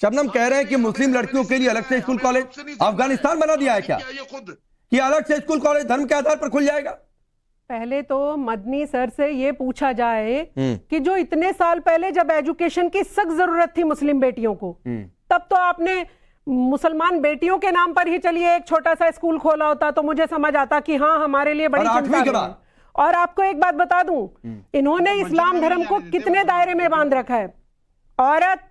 शबनम कह रहे हैं कि मुस्लिम लड़कियों के लिए अलग से स्कूल कॉलेज अफगानिस्तान बना दिया है क्या, कि अलग से स्कूल कॉलेज धर्म के आधार पर खुल जाएगा? पहले तो मदनी सर से ये पूछा जाए कि जो इतने साल पहले जब एजुकेशन की सख्त जरूरत थी मुस्लिम बेटियों को, तब तो आपने मुसलमान बेटियों के नाम पर ही चलिए एक छोटा सा स्कूल खोला होता तो मुझे समझ आता कि हाँ हमारे लिए बड़ी चिंता है। और आपको एक बात बता दूं, इन्होंने इस्लाम धर्म को कितने दायरे में बांध रखा है। औरत,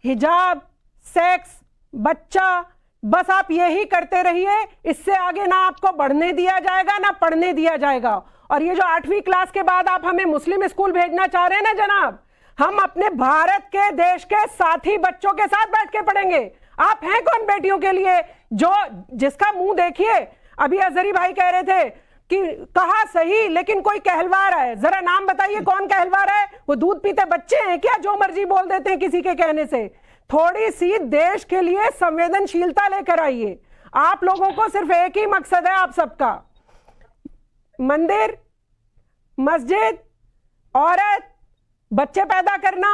हिजाब, सेक्स, बच्चा, बस आप यही करते रहिए, इससे आगे ना आपको बढ़ने दिया जाएगा ना पढ़ने दिया जाएगा। और ये जो 8वीं क्लास के बाद आप हमें मुस्लिम स्कूल भेजना चाह रहे हैं ना जनाब, हम अपने भारत के देश के साथी बच्चों के साथ बैठ के पढ़ेंगे। आप हैं कौन बेटियों के लिए जो जिसका मुंह देखिए। अभी अजहरी भाई कह रहे थे कि कहा सही लेकिन कोई कहलवा रहा है, जरा नाम बताइए कौन कहलवा रहा है? वो दूध पीते बच्चे हैं क्या जो मर्जी बोल देते हैं किसी के कहने से? थोड़ी सी देश के लिए संवेदनशीलता लेकर आइए। आप लोगों को सिर्फ एक ही मकसद है आप सबका, मंदिर, मस्जिद, औरत, बच्चे पैदा करना,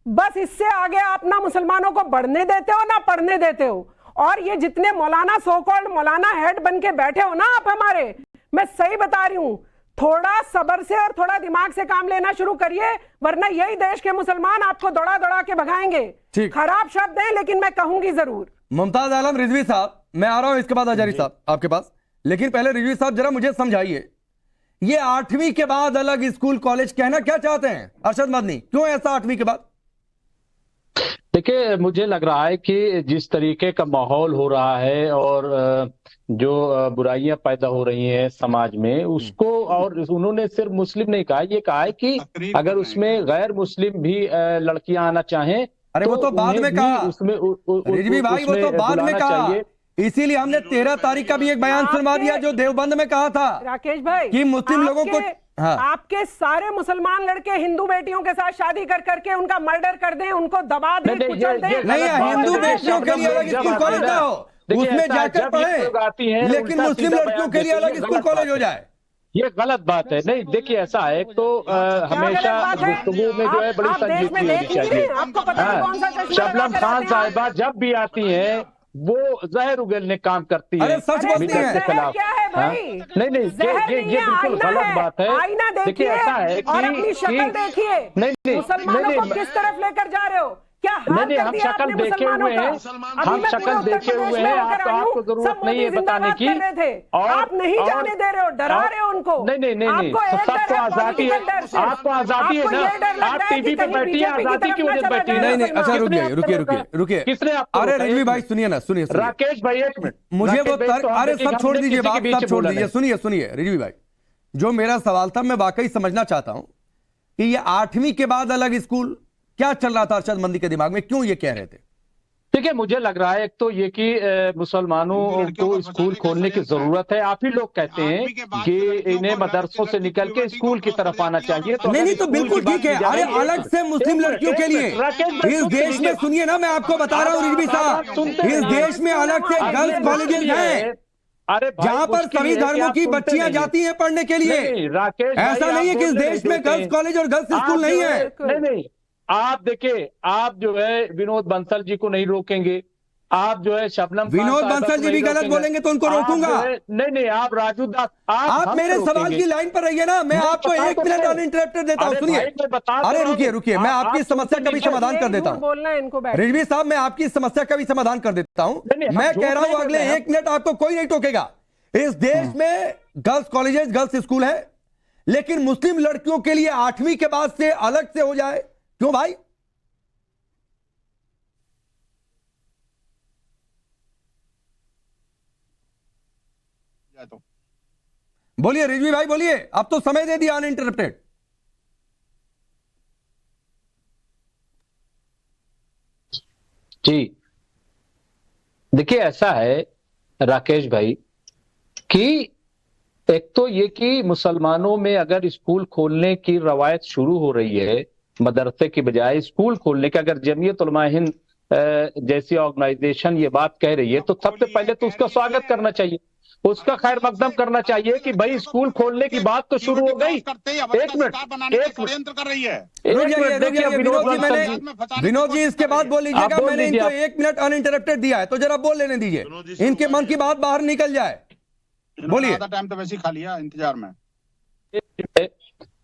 बस इससे आगे आप ना मुसलमानों को बढ़ने देते हो ना पढ़ने देते हो। और ये जितने मौलाना सो कॉल्ड मौलाना हेड बन के बैठे हो ना आप हमारे, मैं सही बता रही हूं, थोड़ा सब्र से और थोड़ा दिमाग से काम लेना शुरू करिए, वरना यही देश के मुसलमान आपको दौड़ा दौड़ा के भगाएंगे। खराब शब्द है लेकिन मैं कहूंगी जरूर। मुमताज आलम रिजवी साहब, मैं आ रहा हूं इसके बाद हजारी साहब आपके पास, लेकिन पहले रिजवी साहब जरा मुझे समझाइए, ये 8वीं के बाद अलग स्कूल कॉलेज कहना क्या चाहते हैं अरशद मदनी? क्यों ऐसा 8वीं के बाद? देखिए, मुझे लग रहा है कि जिस तरीके का माहौल हो रहा है और जो बुराइयां पैदा हो रही हैं समाज में उसको, और उन्होंने सिर्फ मुस्लिम नहीं कहा, ये कहा है कि अगर उसमें गैर मुस्लिम भी लड़कियां आना चाहें, अरे वो तो बाद में कहा उसमें रिजवी भाई, वो तो बाद में कहा, इसीलिए हमने 13 तारीख का भी एक बयान सुनवा दिया जो देवबंद में कहा था राकेश भाई कि मुस्लिम लोगों को आपके सारे मुसलमान लड़के हिंदू बेटियों के साथ शादी कर करके उनका मर्डर कर दें, उनको दबा दें, कुचल दें। नहीं, हिंदू बेटियों के लिए अलग स्कूल कॉलेज ना हो, उसमें जाकर पढ़े, लेकिन मुस्लिम लड़कियों के लिए अलग स्कूल कॉलेज हो जाए, ये गलत बात है। नहीं, देखिए ऐसा है, तो हमेशा गुफ्तगू में जो है बड़ी संजीदगी होनी चाहिए। शबनम खान साहिबा जब भी आती हैं वो जहर उगलने काम करती है मीडिया के खिलाफ। नहीं, ये बिल्कुल गलत बात है। देखिए ऐसा है कि नहीं, मुसलमानों को किस तरफ लेकर जा रहे हो? क्या नहीं, हम शक्ल देखे हुए हैं, हम शक्ल देखे हुए हैं, आपको जरूरत नहीं है बताने की। और आप नहीं जाने दे रहे हो, डरा रहे हो उनको। नहीं, सबको आजादी है, आपको आजादी है ना, आप टीवी पे बैठी है, आजादी की वजह से बैठी है। नहीं, अच्छा रुकिए, किसने आपको? अरे रिजवी भाई सुनिए ना, सुनिए राकेश भाई एक मिनट, मुझे वो अरे सब छोड़ दीजिए, बात सब छोड़ दीजिए, सुनिए रिजवी भाई, जो मेरा सवाल था मैं वाकई समझना चाहता हूं कि ये 8वीं के बाद अलग स्कूल क्या चल रहा था अरशद मंदी के दिमाग में, क्यों ये कह रहे थे? ठीक है, मुझे लग रहा है एक तो ये कि मुसलमानों को स्कूल खोलने की जरूरत है। आप ही लोग कहते हैं कि इन्हें मदरसों से निकल के स्कूल की तरफ आना चाहिए, तो नहीं तो बिल्कुल ठीक है। अरे अलग से मुस्लिम लड़कियों के लिए इस देश में, सुनिए ना, मैं आपको बता रहा हूँ रिजवी साहब, इस देश में अलग से गर्ल्स कॉलेजेस हैं जहां पर सभी धर्मों की बच्चियां जाती हैं पढ़ने के लिए। ऐसा नहीं है कि इस देश में गर्ल्स कॉलेज और गर्ल्स स्कूल नहीं है। नहीं, आप देखिए, आप जो है विनोद बंसल जी को नहीं रोकेंगे, आप जो है शबनम विनोद बंसल जी भी गलत बोलेंगे तो उनको रोकूंगा। नहीं, आप राजू दास, आप मेरे सवाल की लाइन पर रहिए ना, मैं आपको 1 मिनट अनइंटरप्टेड देता हूं। सुनिए, अरे रुकिए, मैं आपकी समस्या का भी समाधान कर देता हूं। रिजवी साहब, मैं आपकी समस्या का भी समाधान कर देता हूं। मैं कह रहा हूं अगले 1 मिनट आपको कोई नहीं टोकेगा। इस देश में गर्ल्स कॉलेजेस, गर्ल्स स्कूल है, लेकिन मुस्लिम लड़कियों के लिए 8वीं के बाद से अलग से हो जाए, क्यों भाई? बोलिए रिजवी भाई, बोलिए, अब तो समय दे दिया अनइंटरप्टेड। जी देखिए, ऐसा है राकेश भाई कि एक तो ये कि मुसलमानों में अगर स्कूल खोलने की रवायत शुरू हो रही है, मदरसे की बजाय स्कूल खोलने का, अगर जमीयत उलमा हिंद जैसी ऑर्गेनाइजेशन ये बात कह रही है तो सबसे पहले तो उसका स्वागत करना चाहिए। उसका खैर मकदम करना चाहिए कि भाई स्कूल खोलने की बात तो शुरू हो गई। एक मिनट कर रही है। देखिए विनोद जी इसके बाद बोल लीजिएगा, आप बोल मैंने लीजिए इनको आप। 1 मिनट अनइंटरप्टेड दिया है, तो जरा बोल लेने दीजिए, इनके मन की बात बाहर निकल जाए। बोलिए। आधा टाइम तो वैसे ही खा लिया इंतजार में।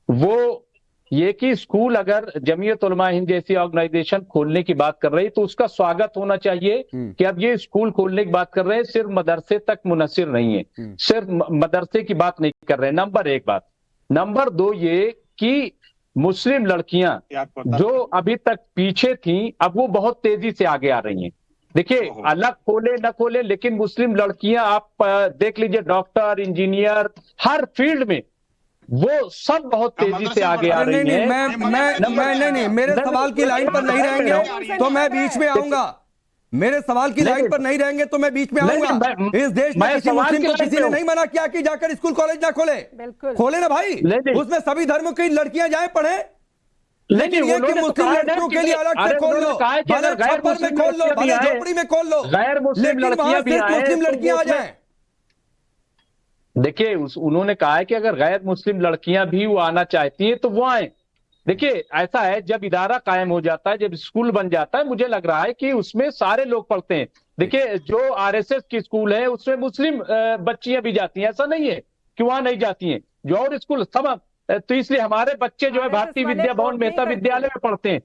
वो ये कि स्कूल अगर जमीयत उलमा हिंद जैसी ऑर्गेनाइजेशन खोलने की बात कर रही तो उसका स्वागत होना चाहिए कि अब ये स्कूल खोलने की बात कर रहे हैं, सिर्फ मदरसे तक मुनस्सिर नहीं है, सिर्फ मदरसे की बात नहीं कर रहे हैं। नंबर 1 बात। नंबर 2 ये कि मुस्लिम लड़कियां जो अभी तक पीछे थी, अब वो बहुत तेजी से आगे आ रही हैं। देखिए अलग खोले न खोले, लेकिन मुस्लिम लड़कियां आप देख लीजिए, डॉक्टर, इंजीनियर, हर फील्ड में वो सब बहुत तेजी से आगे आ रही नहीं, हैं। नहीं, मेरे सवाल की लाइन पर नहीं रहेंगे तो मैं बीच में आऊंगा। मेरे सवाल की लाइन पर नहीं रहेंगे तो मैं बीच में आऊंगा। इस देश में किसी मुस्लिम को किसी ने नहीं मना किया कि जाकर स्कूल कॉलेज ना खोले, खोले ना भाई, उसमें सभी धर्मों की लड़कियां जाए पढ़े। लेकिन ये कि मुस्लिम लड़कियों के लिए अलग से खोल लो, भले छप्पर में खोल लो, भले झोपड़ी में खोल लो, गैर मुस्लिम लेकिन वहां सिर्फ मुस्लिम लड़कियां आ जाए। देखिए उन्होंने कहा है कि अगर गैर मुस्लिम लड़कियां भी वो आना चाहती हैं तो वो आए। देखिए ऐसा है, जब इदारा कायम हो जाता है, जब स्कूल बन जाता है, मुझे लग रहा है कि उसमें सारे लोग पढ़ते हैं। देखिए जो आरएसएस की स्कूल है उसमें मुस्लिम बच्चियां भी जाती हैं, ऐसा नहीं है कि वहां नहीं जाती हैं, जो और स्कूल सब। तो इसलिए हमारे बच्चे जो है भारतीय विद्या भवन मेहता विद्यालय में पढ़ते हैं।